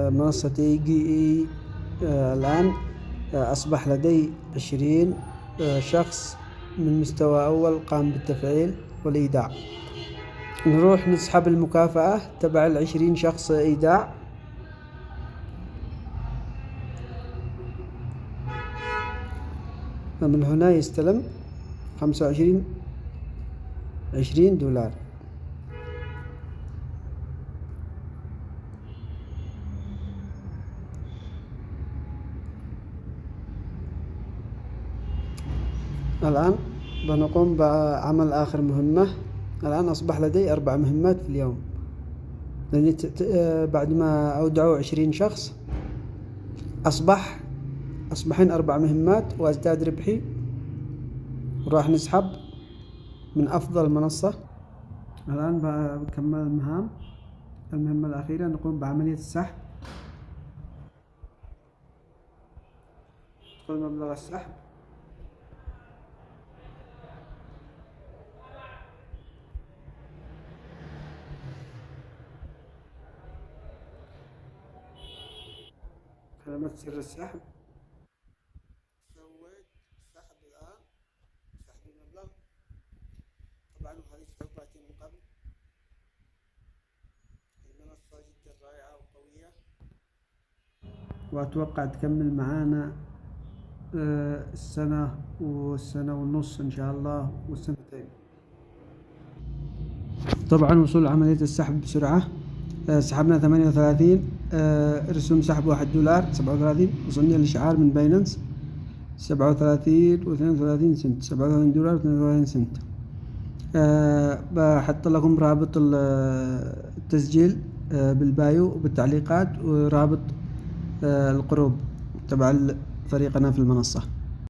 منصة AGE. الآن أصبح لدي 20 شخص من مستوى أول قام بالتفعيل والإيداع. نروح نسحب المكافأة تبع 20 شخص إيداع. من هنا يستلم 20 دولار. الآن بنقوم بعمل آخر مهمة. الآن أصبح لدي 4 مهمات في اليوم، لأني بعد ما أودعوا 20 شخص أصبحين 4 مهمات وأزداد ربحي. وراح نسحب من أفضل منصة. الآن بكمل المهمة الأخيرة، نقوم بعملية السحب. ندخل مبلغ السحب. كلمة سر السحب. سويت سحب الآن، سحب المبلغ. طبعا هذه تجربتي من قبل. المنصة جدا رائعة وقوية، وأتوقع تكمل معانا السنة ونص إن شاء الله والسنتين. طبعا وصول عملية السحب بسرعة. سحبنا 38. رسوم سحب $1 37. وصلني الإشعار من باينانس 37 و32 سنت. $37 و32 سنت. بحط لكم رابط التسجيل بالبايو وبالتعليقات، ورابط القروب تبع فريقنا في المنصة.